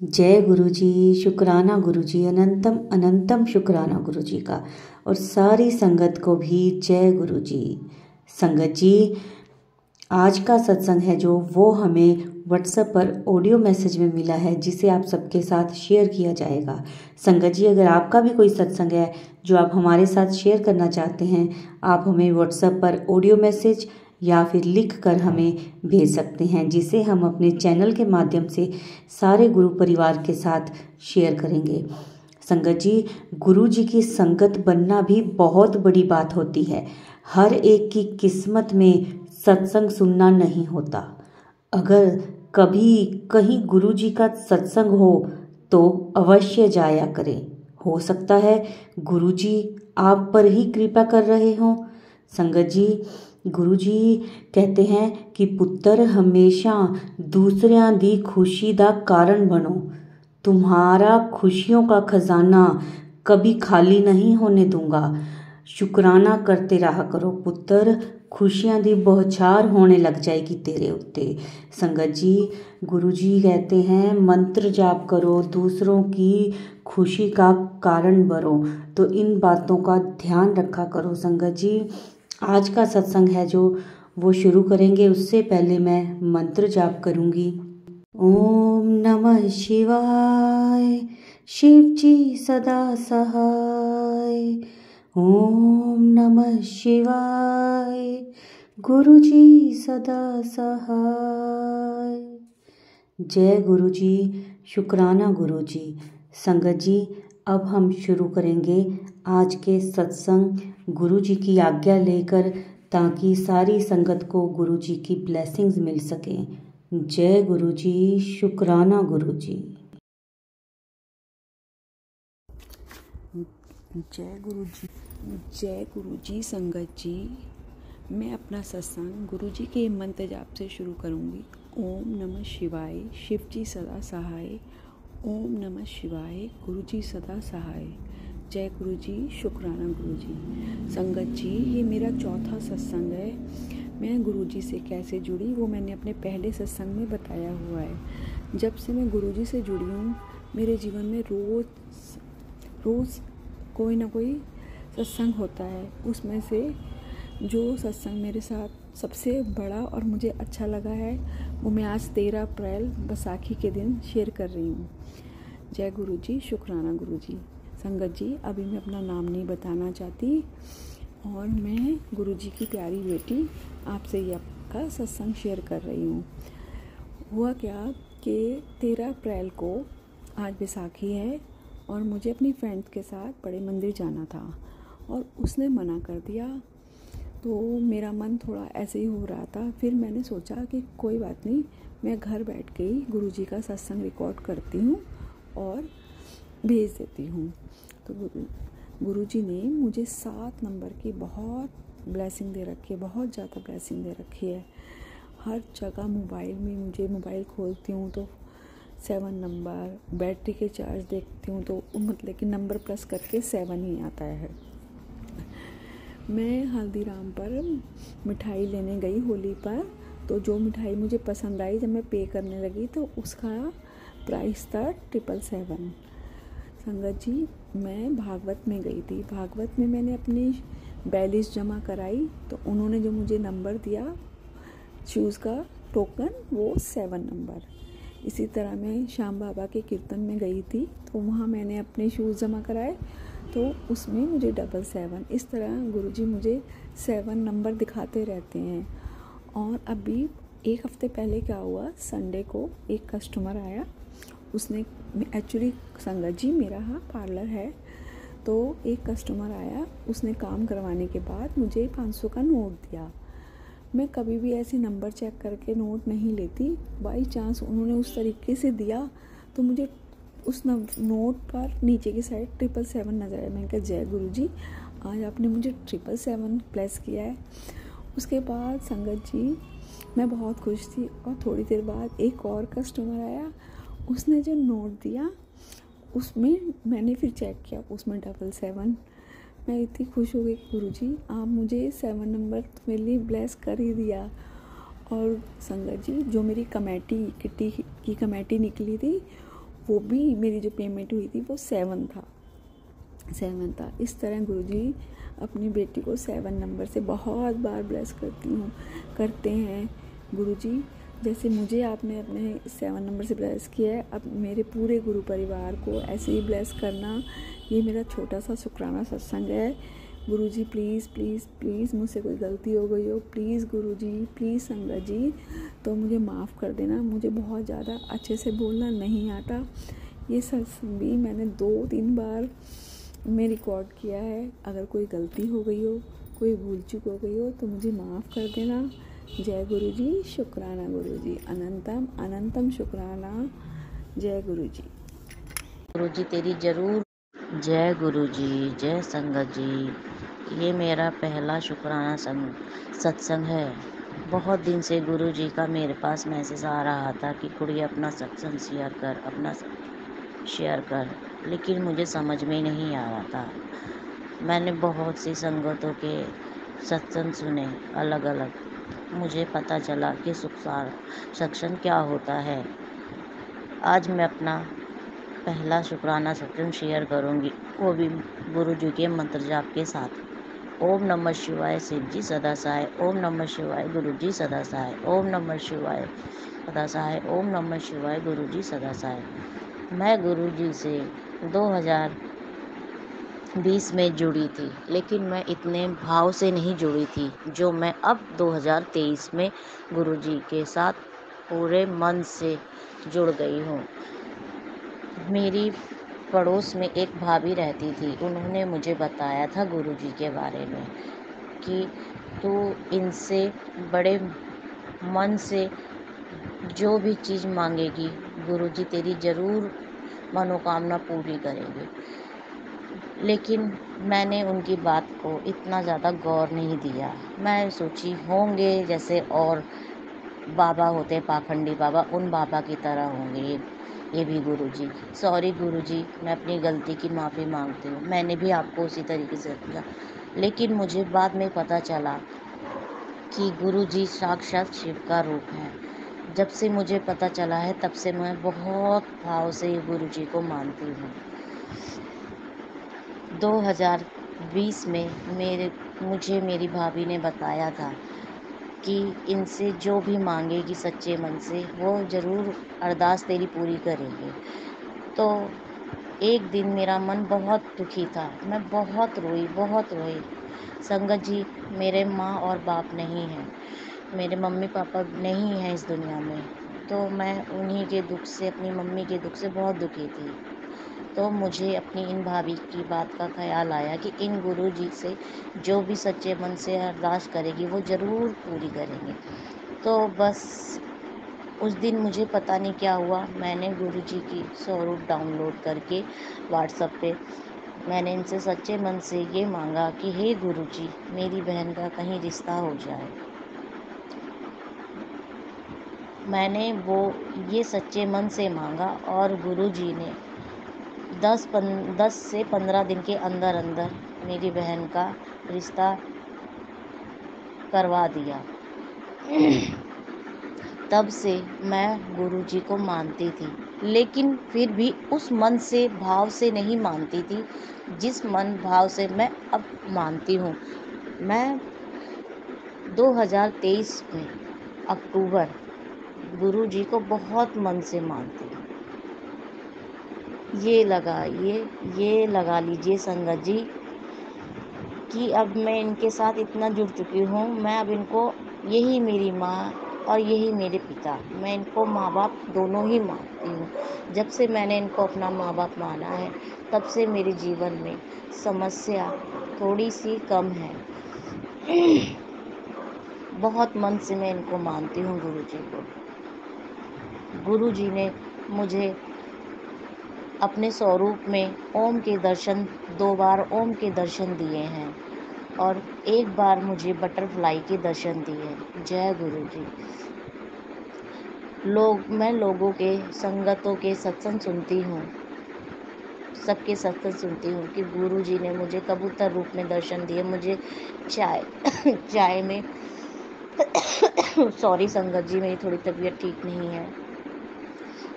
जय गुरु जी। शुक्राना गुरु जी, अनंतम अनंतम शुक्राना गुरु जी का। और सारी संगत को भी जय गुरु जी। संगत जी, आज का सत्संग है जो वो हमें व्हाट्सएप पर ऑडियो मैसेज में मिला है, जिसे आप सबके साथ शेयर किया जाएगा। संगत जी, अगर आपका भी कोई सत्संग है जो आप हमारे साथ शेयर करना चाहते हैं, आप हमें व्हाट्सएप पर ऑडियो मैसेज या फिर लिख कर हमें भेज सकते हैं, जिसे हम अपने चैनल के माध्यम से सारे गुरु परिवार के साथ शेयर करेंगे। संगत जी, गुरु जी की संगत बनना भी बहुत बड़ी बात होती है। हर एक की किस्मत में सत्संग सुनना नहीं होता। अगर कभी कहीं गुरु जी का सत्संग हो तो अवश्य जाया करें। हो सकता है गुरु जी आप पर ही कृपा कर रहे हों। संगत जी, गुरु जी कहते हैं कि पुत्र हमेशा दूसरियां दी खुशी दा कारण बनो। तुम्हारा खुशियों का खजाना कभी खाली नहीं होने दूंगा। शुक्राना करते रहा करो पुत्र, खुशियां दी बौछार होने लग जाएगी तेरे उत्ते। संगत जी, गुरु जी कहते हैं मंत्र जाप करो, दूसरों की खुशी का कारण बनो। तो इन बातों का ध्यान रखा करो। संगत जी, आज का सत्संग है जो वो शुरू करेंगे, उससे पहले मैं मंत्र जाप करूंगी। ओम नमः शिवाय, शिव जी सदा सहाय। ओम नमः शिवाय, गुरु जी सदा सहाय। जय गुरु जी। शुक्राना गुरु जी। संगत जी, अब हम शुरू करेंगे आज के सत्संग गुरु जी की आज्ञा लेकर, ताकि सारी संगत को गुरु जी की ब्लेसिंग्स मिल सकें। जय गुरु जी। शुक्राना गुरु जी। जय गुरु जी। जय गुरु जी। संगत जी, मैं अपना सत्संग गुरु जी के मंत्र जाप से शुरू करूंगी। ओम नमः शिवाय, शिव जी सदा सहाय। ओम नमः शिवाय, गुरु जी सदा सहाय। जय गुरु जी। शुक्राना गुरु जी। संगत जी, ये मेरा चौथा सत्संग है। मैं गुरु जी से कैसे जुड़ी वो मैंने अपने पहले सत्संग में बताया हुआ है। जब से मैं गुरु जी से जुड़ी हूँ, मेरे जीवन में रोज़ कोई ना कोई सत्संग होता है। उसमें से जो सत्संग मेरे साथ सबसे बड़ा और मुझे अच्छा लगा है, वो मैं आज 13 अप्रैल बैसाखी के दिन शेयर कर रही हूँ। जय गुरु जी। शुक्राना गुरु जी। संगत जी, अभी मैं अपना नाम नहीं बताना चाहती, और मैं गुरु जी की प्यारी बेटी आपसे ये आपका सत्संग शेयर कर रही हूँ। हुआ क्या कि 13 अप्रैल को आज बैसाखी है, और मुझे अपनी फ्रेंड्स के साथ बड़े मंदिर जाना था, और उसने मना कर दिया। तो मेरा मन थोड़ा ऐसे ही हो रहा था। फिर मैंने सोचा कि कोई बात नहीं, मैं घर बैठ के ही गुरु जी का सत्संग रिकॉर्ड करती हूँ और भेज देती हूँ। तो गुरु जी ने मुझे 7 नंबर की बहुत ब्लेसिंग दे रखी है, बहुत ज़्यादा ब्लेसिंग दे रखी है। हर जगह मोबाइल में मुझे मोबाइल खोलती हूँ तो 7 नंबर, बैटरी के चार्ज देखती हूँ तो मतलब कि नंबर प्रेस करके 7 ही आता है। मैं हल्दीराम पर मिठाई लेने गई होली पर, तो जो मिठाई मुझे पसंद आई, जब मैं पे करने लगी तो उसका प्राइस था 777। संगत जी, मैं भागवत में गई थी। भागवत में मैंने अपनी बैलिस जमा कराई, तो उन्होंने जो मुझे नंबर दिया शूज़ का टोकन, वो 7 नंबर। इसी तरह मैं श्याम बाबा के कीर्तन में गई थी, तो वहाँ मैंने अपने शूज़ जमा कराए, तो उसमें मुझे 777। इस तरह गुरुजी मुझे 7 नंबर दिखाते रहते हैं। और अभी 1 हफ्ते पहले क्या हुआ, संडे को एक कस्टमर आया। उसने एक्चुअली संगत जी मेरा पार्लर है, तो एक कस्टमर आया, उसने काम करवाने के बाद मुझे 500 का नोट दिया। मैं कभी भी ऐसे नंबर चेक करके नोट नहीं लेती। बाई चांस उन्होंने उस तरीके से दिया, तो मुझे उस नोट पर नीचे की साइड 777 नज़र आया। मैंने कहा जय गुरु जी, आज आपने मुझे 777 प्लस किया है। उसके बाद संगत जी मैं बहुत खुश थी, और थोड़ी देर बाद एक और कस्टमर आया। उसने जो नोट दिया उसमें मैंने फिर चेक किया, उसमें 777। मैं इतनी खुश हो गई, गुरुजी आप मुझे 7 नंबर तो मेरे लिए ब्लेस कर ही दिया। और संगत जी, जो मेरी कमेटी किट्टी की कमेटी निकली थी, वो भी मेरी जो पेमेंट हुई थी वो 7 था। इस तरह गुरुजी अपनी बेटी को 7 नंबर से बहुत बार ब्लेस करते हैं। गुरुजी जैसे मुझे आपने अपने 7 नंबर से ब्लेस किया है, अब मेरे पूरे गुरु परिवार को ऐसे ही ब्लेस करना। ये मेरा छोटा सा शुक्राना सत्संग है। गुरुजी प्लीज़ प्लीज़ प्लीज़ मुझसे कोई गलती हो गई हो, प्लीज़ गुरुजी, प्लीज़ संगत जी तो मुझे माफ़ कर देना। मुझे बहुत ज़्यादा अच्छे से बोलना नहीं आता। ये सत्संग भी मैंने 2-3 बार में रिकॉर्ड किया है। अगर कोई गलती हो गई हो, कोई भूल चूक हो गई हो तो मुझे माफ़ कर देना। जय गुरुजी, शुक्राना गुरुजी, अनंतम अनंतम शुक्राना। जय गुरुजी। गुरुजी तेरी जरूर। जय गुरुजी, जय संगत जी। ये मेरा पहला शुक्राना सत्संग है। बहुत दिन से गुरुजी का मेरे पास मैसेज आ रहा था कि कुड़ी अपना सत्संग शेयर कर, लेकिन मुझे समझ में नहीं आ रहा था। मैंने बहुत सी संगतों के सत्संग सुने अलग अलग। मुझे पता चला कि सत्संग क्या होता है। आज मैं अपना पहला शुक्राना सत्संग शेयर करूंगी, वो भी गुरु जी के मंत्र जाप के साथ। ओम नमः शिवाय शिव जी सदा सहाय, ओम नमः शिवाय गुरु जी सदा सहाय, ओम नमः शिवाय सदा सहाय, ओम नमः शिवाय गुरु जी सदा सहाय। मैं गुरु जी से 2020 में जुड़ी थी, लेकिन मैं इतने भाव से नहीं जुड़ी थी जो मैं अब 2023 में गुरु जी के साथ पूरे मन से जुड़ गई हूँ। मेरी पड़ोस में एक भाभी रहती थी। उन्होंने मुझे बताया था गुरुजी के बारे में कि तू इनसे बड़े मन से जो भी चीज़ मांगेगी गुरुजी तेरी ज़रूर मनोकामना पूरी करेंगे। लेकिन मैंने उनकी बात को इतना ज़्यादा गौर नहीं दिया। मैं सोची होंगे जैसे और बाबा होते पाखंडी बाबा, उन बाबा की तरह होंगे ये भी गुरुजी। सॉरी गुरुजी, मैं अपनी गलती की माफ़ी मांगती हूँ। मैंने भी आपको उसी तरीके से किया, लेकिन मुझे बाद में पता चला कि गुरुजी साक्षात शिव का रूप है। जब से मुझे पता चला है तब से मैं बहुत भाव से गुरुजी को मानती हूँ। 2020 में मुझे मेरी भाभी ने बताया था कि इनसे जो भी मांगेगी सच्चे मन से वो ज़रूर अरदास तेरी पूरी करेंगे। तो एक दिन मेरा मन बहुत दुखी था, मैं बहुत रोई। संगत जी, मेरे माँ और बाप नहीं हैं, मेरे मम्मी पापा नहीं हैं इस दुनिया में, तो मैं उन्हीं के दुख से, अपनी मम्मी के दुख से बहुत दुखी थी। तो मुझे अपनी इन भाभी की बात का ख्याल आया कि इन गुरुजी से जो भी सच्चे मन से अरदास करेगी वो ज़रूर पूरी करेंगे। तो बस उस दिन मुझे पता नहीं क्या हुआ, मैंने गुरुजी की स्वरूप डाउनलोड करके व्हाट्सएप पे मैंने इनसे सच्चे मन से ये मांगा कि हे गुरुजी, मेरी बहन का कहीं रिश्ता हो जाए। मैंने ये सच्चे मन से मांगा और गुरुजी ने 10 से 15 दिन के अंदर अंदर मेरी बहन का रिश्ता करवा दिया। तब से मैं गुरुजी को मानती थी, लेकिन फिर भी उस मन से भाव से नहीं मानती थी जिस मन भाव से मैं अब मानती हूँ। मैं 2023 में अक्टूबर गुरुजी को बहुत मन से मानती हूँ। ये लगा लीजिए संगत जी कि अब मैं इनके साथ इतना जुड़ चुकी हूँ। मैं अब इनको, यही मेरी माँ और यही मेरे पिता, मैं इनको माँ बाप दोनों ही मानती हूँ। जब से मैंने इनको अपना माँ बाप माना है तब से मेरे जीवन में समस्या थोड़ी सी कम है। बहुत मन से मैं इनको मानती हूँ गुरुजी को। गुरुजी ने मुझे अपने स्वरूप में ओम के दर्शन, 2 बार ओम के दर्शन दिए हैं और 1 बार मुझे बटरफ्लाई के दर्शन दिए। जय गुरुजी। मैं लोगों के, संगतों के सत्संग सुनती हूँ, सबके सत्संग सुनती हूँ कि गुरुजी ने मुझे कबूतर रूप में दर्शन दिए। मुझे चाय में सॉरी संगत जी, मेरी थोड़ी तबीयत ठीक नहीं है।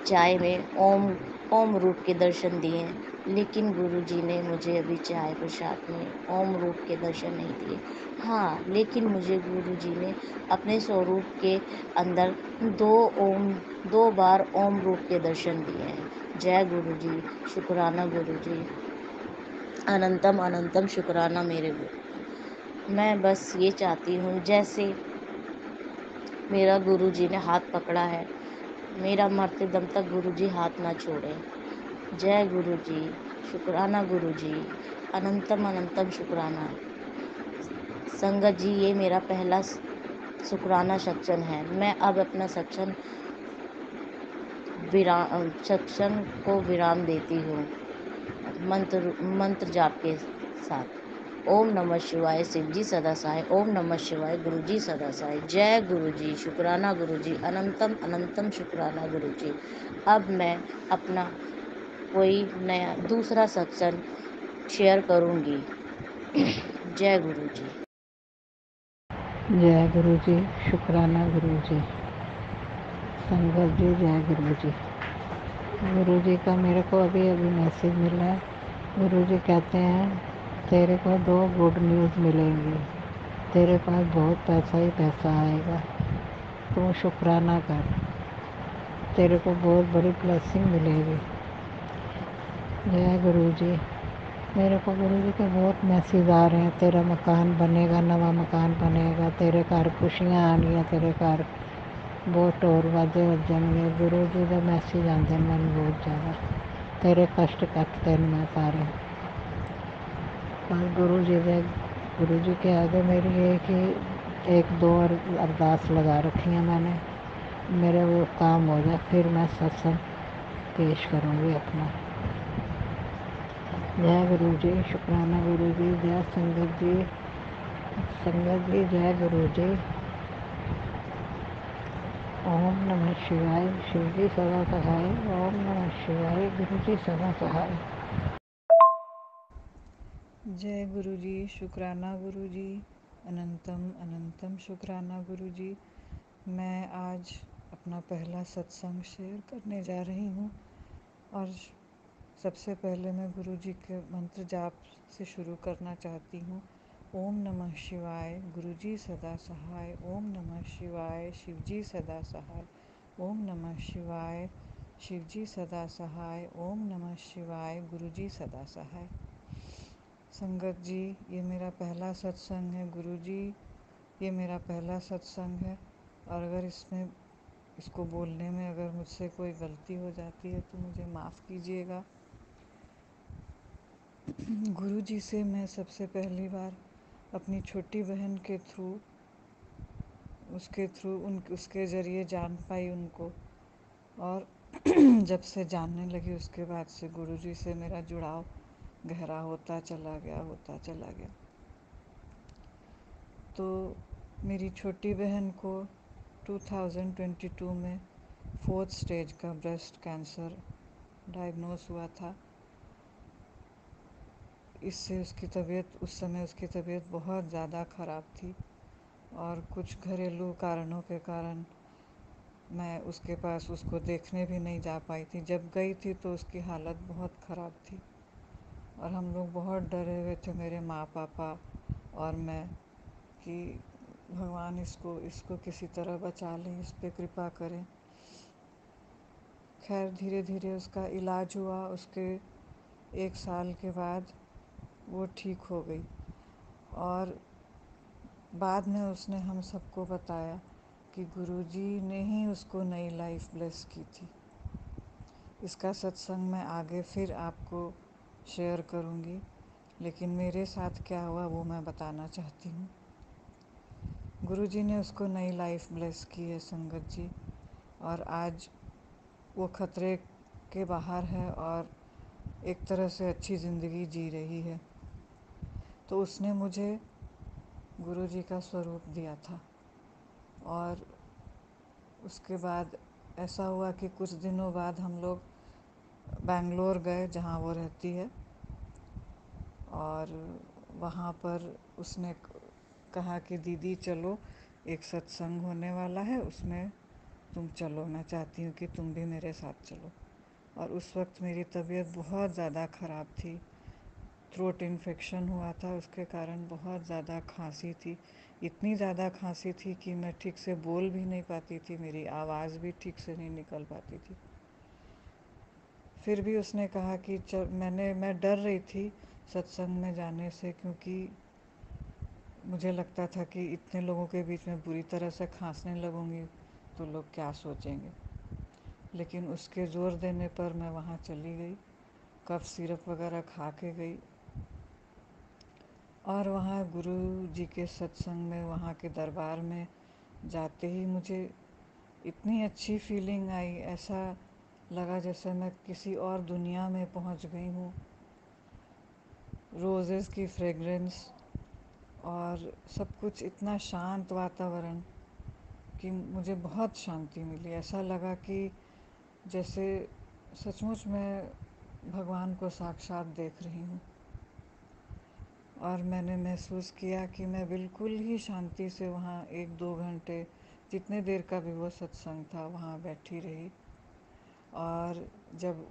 चाय में ओम ओम रूप के दर्शन दिए, लेकिन गुरुजी ने मुझे अभी चाय प्रसाद में ओम रूप के दर्शन नहीं दिए। हाँ, लेकिन मुझे गुरुजी ने अपने स्वरूप के अंदर दो बार ओम रूप के दर्शन दिए हैं। जय गुरुजी, शुक्राना गुरुजी, अनंतम अनंतम शुक्राना मेरे गुरु। मैं बस ये चाहती हूँ, जैसे मेरा गुरुजी ने हाथ पकड़ा है, मेरा मरते दम तक गुरुजी हाथ ना छोड़े। जय गुरुजी, शुक्राना गुरुजी, अनंतम अनंतम शुक्राना। संगत जी, ये मेरा पहला शुक्राना सत्संग है। मैं अब अपना सत्संग को विराम देती हूँ मंत्र जाप के साथ। ओम नमः शिवाय, शिव जी सदा सहाय। ओम नमः शिवाय, गुरु जी सदा सहाय। जय गुरु जी, शुक्राना गुरु जी, अनंतम अनंतम शुक्राना गुरु जी। अब मैं अपना कोई नया दूसरा सत्संग शेयर करूँगी। जय गुरु जी। जय गुरु जी, शुक्राना गुरु जी। संगत जी, जय गुरु जी। गुरु जी का मेरे को अभी अभी मैसेज मिला है। गुरु जी कहते हैं तेरे को 2 गुड न्यूज़ मिलेंगी, तेरे पास बहुत पैसा ही पैसा आएगा, तू शुक्राना कर, तेरे को बहुत बड़ी ब्लेसिंग मिलेगी। जय गुरु जी। मेरे को गुरु जी के बहुत मैसेज आ रहे हैं, तेरा मकान बनेगा, नवा मकान बनेगा, तेरे घर खुशियाँ आनियाँ, तेरे घर बहुत और वादे वजनगे। गुरु जी के मैसेज आते हैं मैंने बहुत ज़्यादा, तेरे कष्ट कटते मैं सारे। और गुरु जी के आगे मेरी एक दो अरदास लगा रखी है मैंने, मेरे वो काम हो जाए फिर मैं सत्संग पेश करूँगी अपना। जय गुरु जी, शुक्राना गुरु जी। जय संगत जी, जय गुरु जी। ओम नमः शिवाय, शिव जी सदा सहाय। ओम नमः शिवाय, गुरु जी सदा सहाय। जय गुरु जी, शुक्राना गुरु जी, अनंतम अनंतम शुक्राना गुरु जी। मैं आज अपना पहला सत्संग शेयर करने जा रही हूँ और सबसे पहले मैं गुरु जी के मंत्र जाप से शुरू करना चाहती हूँ। ओम नमः शिवाय, गुरु जी सदा सहाय। ओम नमः शिवाय, शिव जी सदा सहाय। ओम नमः शिवाय, शिव जी सदा सहाय। ओम नमः शिवाय, गुरु जी सदा सहाय। संगत जी, ये मेरा पहला सत्संग है। गुरु जी, ये मेरा पहला सत्संग है और अगर इसको बोलने में अगर मुझसे कोई गलती हो जाती है तो मुझे माफ़ कीजिएगा। गुरु जी से मैं सबसे पहली बार अपनी छोटी बहन के थ्रू उसके ज़रिए जान पाई उनको, और जब से जानने लगी उसके बाद से गुरु जी से मेरा जुड़ाव गहरा होता चला गया। तो मेरी छोटी बहन को 2022 में 4th स्टेज का ब्रेस्ट कैंसर डायग्नोस हुआ था। इससे उस समय उसकी तबीयत बहुत ज़्यादा ख़राब थी और कुछ घरेलू कारणों के कारण मैं उसके पास उसको देखने भी नहीं जा पाई थी। जब गई थी तो उसकी हालत बहुत ख़राब थी और हम लोग बहुत डरे हुए थे, मेरे माँ पापा और मैं, कि भगवान इसको किसी तरह बचा लें, इस पे कृपा करें। खैर धीरे धीरे उसका इलाज हुआ। उसके 1 साल के बाद वो ठीक हो गई और बाद में उसने हम सबको बताया कि गुरुजी ने ही उसको नई लाइफ ब्लेस की थी। इसका सत्संग मैं आगे फिर आपको शेयर करूँगी, लेकिन मेरे साथ क्या हुआ वो मैं बताना चाहती हूँ। गुरुजी ने उसको नई लाइफ ब्लेस की है संगत जी, और आज वो खतरे के बाहर है और एक तरह से अच्छी ज़िंदगी जी रही है। तो उसने मुझे गुरुजी का स्वरूप दिया था और उसके बाद ऐसा हुआ कि कुछ दिनों बाद हम लोग बेंगलोर गए जहाँ वो रहती है, और वहाँ पर उसने कहा कि दीदी चलो, एक सत्संग होने वाला है, उसमें तुम चलो, मैं चाहती हूँ कि तुम भी मेरे साथ चलो। और उस वक्त मेरी तबीयत बहुत ज़्यादा ख़राब थी। थ्रोट इन्फेक्शन हुआ था, उसके कारण बहुत ज़्यादा खांसी थी। इतनी ज़्यादा खांसी थी कि मैं ठीक से बोल भी नहीं पाती थी, मेरी आवाज़ भी ठीक से नहीं निकल पाती थी। फिर भी उसने कहा कि मैं डर रही थी सत्संग में जाने से, क्योंकि मुझे लगता था कि इतने लोगों के बीच में बुरी तरह से खांसने लगूंगी तो लोग क्या सोचेंगे। लेकिन उसके ज़ोर देने पर मैं वहाँ चली गई, कफ सिरप वगैरह खा के गई, और वहाँ गुरु जी के सत्संग में, वहाँ के दरबार में जाते ही मुझे इतनी अच्छी फीलिंग आई, ऐसा लगा जैसे मैं किसी और दुनिया में पहुँच गई हूँ। रोज़ेस की फ्रेगरेंस और सब कुछ, इतना शांत वातावरण कि मुझे बहुत शांति मिली। ऐसा लगा कि जैसे सचमुच मैं भगवान को साक्षात देख रही हूँ। और मैंने महसूस किया कि मैं बिल्कुल ही शांति से वहाँ 1-2 घंटे, जितने देर का भी वो सत्संग था, वहाँ बैठी रही। और जब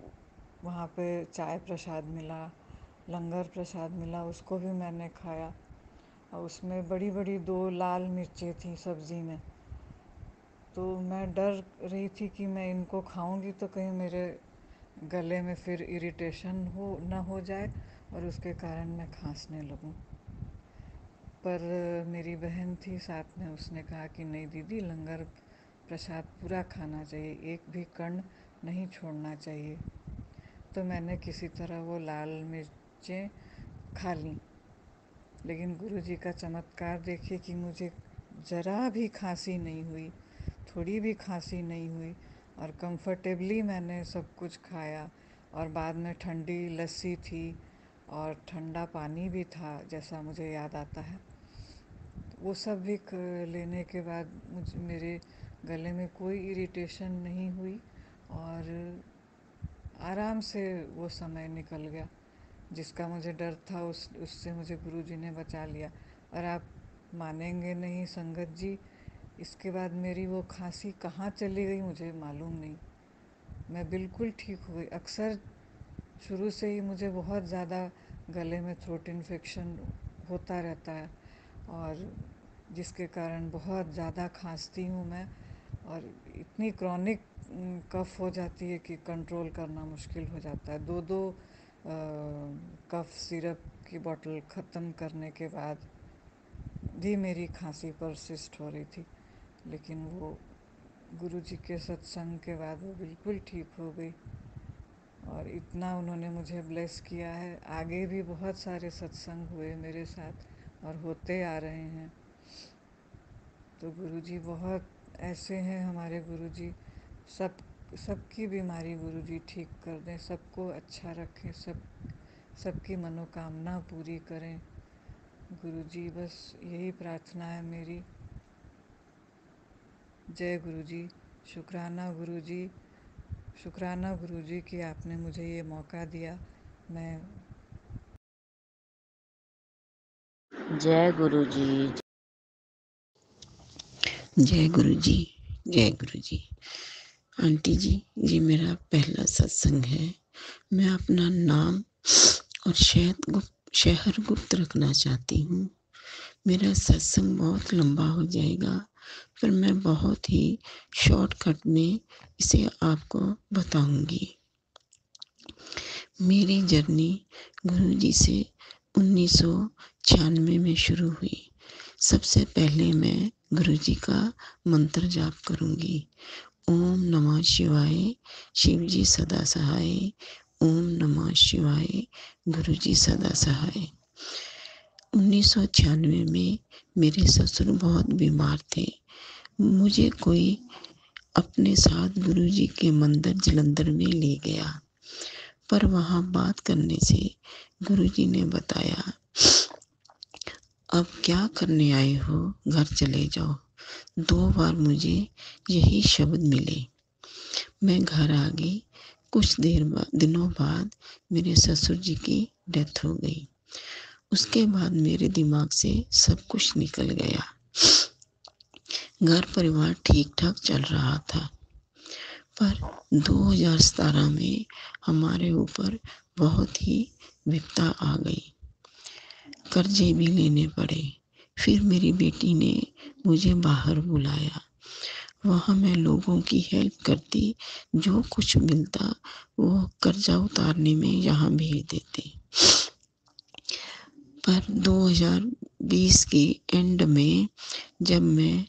वहाँ पे चाय प्रसाद मिला, लंगर प्रसाद मिला, उसको भी मैंने खाया। और उसमें बड़ी बड़ी 2 लाल मिर्चें थी सब्ज़ी में। तो मैं डर रही थी कि मैं इनको खाऊंगी तो कहीं मेरे गले में फिर इरिटेशन ना हो जाए और उसके कारण मैं खांसने लगूं। पर मेरी बहन थी साथ में, उसने कहा कि नहीं दीदी, लंगर प्रसाद पूरा खाना चाहिए, एक भी कण नहीं छोड़ना चाहिए। तो मैंने किसी तरह वो लाल मिर्चें खा लीं। लेकिन गुरुजी का चमत्कार देखिए कि मुझे ज़रा भी खांसी नहीं हुई, थोड़ी भी खांसी नहीं हुई, और कंफर्टेबली मैंने सब कुछ खाया। और बाद में ठंडी लस्सी थी और ठंडा पानी भी था, जैसा मुझे याद आता है। वो सब भी लेने के बाद मेरे गले में कोई इरिटेशन नहीं हुई और आराम से वो समय निकल गया। जिसका मुझे डर था उससे मुझे गुरुजी ने बचा लिया। और आप मानेंगे नहीं संगत जी, इसके बाद मेरी वो खांसी कहाँ चली गई मुझे मालूम नहीं। मैं बिल्कुल ठीक हो गई। अक्सर शुरू से ही मुझे बहुत ज़्यादा गले में थ्रोट इन्फेक्शन होता रहता है, और जिसके कारण बहुत ज़्यादा खांसती हूँ मैं, और इतनी क्रॉनिक कफ हो जाती है कि कंट्रोल करना मुश्किल हो जाता है। 2-2 कफ सिरप की बोतल ख़त्म करने के बाद भी मेरी खांसी परसिस्ट हो रही थी। लेकिन वो गुरुजी के सत्संग के बाद वो बिल्कुल ठीक हो गई, और इतना उन्होंने मुझे ब्लेस किया है। आगे भी बहुत सारे सत्संग हुए मेरे साथ और होते आ रहे हैं। तो गुरुजी बहुत ऐसे हैं हमारे गुरुजी, सबकी बीमारी गुरुजी ठीक कर दें, सबको अच्छा रखें, सबकी मनोकामना पूरी करें गुरुजी। बस यही प्रार्थना है मेरी। जय गुरुजी। शुक्राना गुरुजी, शुक्राना गुरुजी कि आपने मुझे ये मौका दिया। मैं जय गुरुजी। जय गुरु जी, जय गुरु जी। आंटी जी, ये मेरा पहला सत्संग है। मैं अपना नाम और शहर गुप्त रखना चाहती हूँ। मेरा सत्संग बहुत लंबा हो जाएगा, पर मैं बहुत ही शॉर्टकट में इसे आपको बताऊंगी। मेरी जर्नी गुरु जी से 1996 में शुरू हुई। सबसे पहले मैं गुरु जी का मंत्र जाप करूंगी। ओम नमः शिवाय, शिव जी सदा सहाय। ओम नमः शिवाय, गुरु जी सदा सहाय। 1996 में मेरे ससुर बहुत बीमार थे। मुझे कोई अपने साथ गुरु जी के मंदिर जलंधर में ले गया, पर वहाँ बात करने से गुरु जी ने बताया, अब क्या करने आए हो, घर चले जाओ। 2 बार मुझे यही शब्द मिले। मैं घर आ गई। कुछ दिनों बाद मेरे ससुर जी की डेथ हो गई। उसके बाद मेरे दिमाग से सब कुछ निकल गया। घर परिवार ठीक ठाक चल रहा था, पर 2017 में हमारे ऊपर बहुत ही विपदा आ गई, कर्जे भी लेने पड़े। फिर मेरी बेटी ने मुझे बाहर बुलाया, वहाँ मैं लोगों की हेल्प करती, जो कुछ मिलता वो कर्जा उतारने में यहाँ भेज देती। पर 2020 के एंड में जब मैं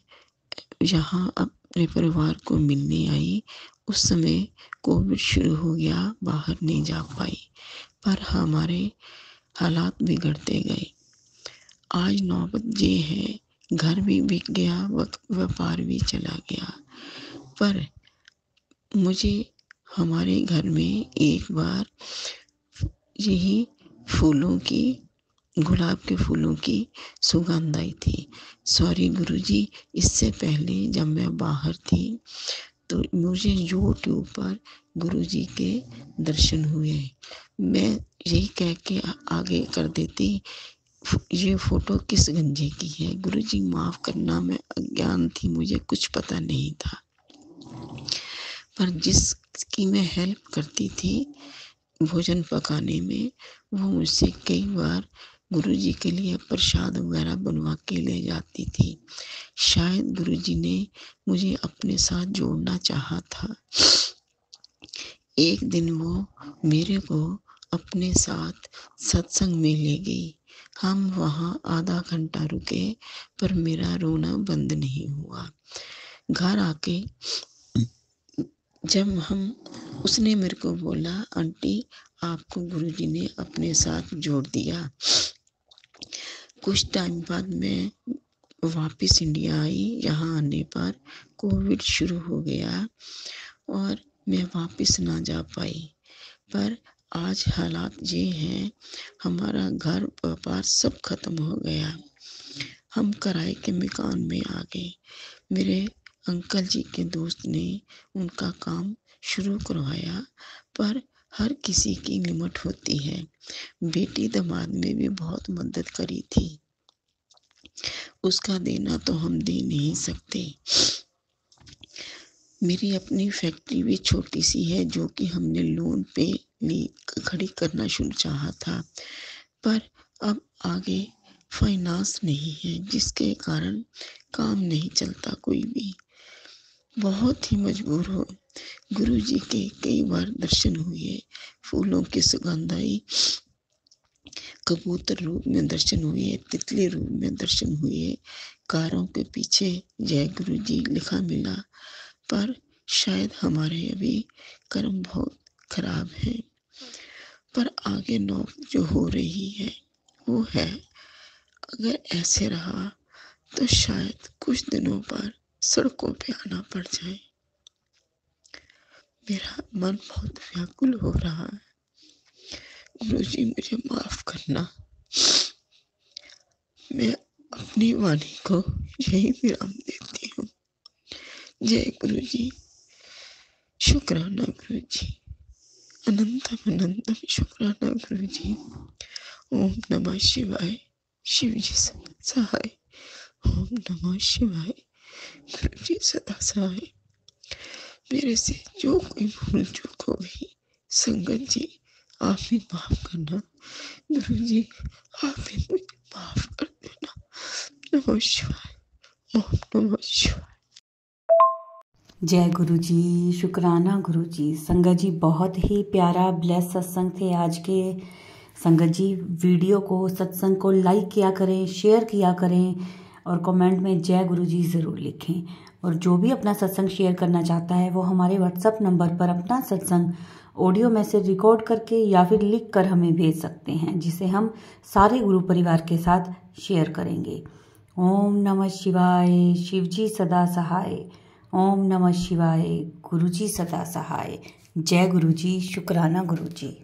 यहाँ अपने परिवार को मिलने आई, उस समय कोविड शुरू हो गया, बाहर नहीं जा पाई। पर हमारे हालात बिगड़ते गए। आज नौबत ये है, घर भी बिक गया, व्यापार भी चला गया। पर मुझे हमारे घर में एक बार यही गुलाब के फूलों की सुगंध आई थी। सॉरी गुरुजी, इससे पहले जब मैं बाहर थी तो मुझे यूट्यूब पर गुरुजी के दर्शन हुए। मैं यही कह के आगे कर देती, ये फोटो किस गंजे की है। गुरुजी माफ़ करना, मैं अज्ञान थी, मुझे कुछ पता नहीं था। पर जिसकी मैं हेल्प करती थी भोजन पकाने में, वो मुझसे कई बार गुरुजी के लिए प्रसाद वगैरह बनवा के ले जाती थी। शायद गुरुजी ने मुझे अपने साथ जोड़ना चाहा था। एक दिन वो मेरे को अपने साथ सत्संग में ले गई। हम वहाँ आधा घंटा रुके, पर मेरा रोना बंद नहीं हुआ। घर आके जब उसने मेरे को बोला, आंटी आपको गुरुजी ने अपने साथ जोड़ दिया। कुछ टाइम बाद मैं वापस इंडिया आई। यहाँ आने पर कोविड शुरू हो गया और मैं वापस ना जा पाई। पर आज हालात ये हैं, हमारा घर व्यापार सब खत्म हो गया। हम किराए के मकान में आ गए। मेरे अंकल जी के दोस्त ने उनका काम शुरू करवाया, पर हर किसी की लिमिट होती है। बेटी दामाद ने भी बहुत मदद करी थी, उसका देना तो हम दे नहीं सकते। मेरी अपनी फैक्ट्री भी छोटी सी है, जो कि हमने लोन पे खड़ी करना शुरू चाहा था, पर अब आगे फाइनेंस नहीं है, जिसके कारण काम नहीं चलता कोई भी। बहुत ही मजबूर हो। गुरुजी के कई बार दर्शन हुए, फूलों की सुगंध आई, कबूतर रूप में दर्शन हुए, तितली रूप में दर्शन हुए, कारों के पीछे जय गुरुजी लिखा मिला। पर शायद हमारे अभी कर्म बहुत खराब है। पर आगे नौबत जो हो रही है वो है, अगर ऐसे रहा तो शायद कुछ दिनों पर सड़कों पे आना पड़ जाए। मेरा मन बहुत व्याकुल हो रहा है। गुरुजी मुझे माफ करना। मैं अपनी वाणी को यही विराम देती हूँ। जय गुरुजी। शुक्राना गुरुजी, अनंतम अनंतम शुक्राना गुरुजी। ओम नमः शिवाय। शिव जी सदा सहाय। ओम नमः शिवाय। गुरुजी सदा सहाय। मेरे से जो कोई भूल चूक हो गई, संगत जी आप भी माफ करना। गुरुजी आप भी मुझे माफ कर देना। नमः शिवाय। ओम नमः शिवाय। जय गुरुजी, शुक्राना गुरुजी। संगत जी बहुत ही प्यारा ब्लेस सत्संग थे आज के। संगत जी वीडियो को, सत्संग को लाइक किया करें, शेयर किया करें और कमेंट में जय गुरुजी ज़रूर लिखें। और जो भी अपना सत्संग शेयर करना चाहता है वो हमारे व्हाट्सएप नंबर पर अपना सत्संग ऑडियो मैसेज रिकॉर्ड करके या फिर लिख कर हमें भेज सकते हैं, जिसे हम सारे गुरु परिवार के साथ शेयर करेंगे। ओम नमः शिवाय। शिवजी सदा सहाय। ओम नमः शिवाय। गुरुजी सदा सहाय। जय गुरुजी। शुक्राना गुरुजी।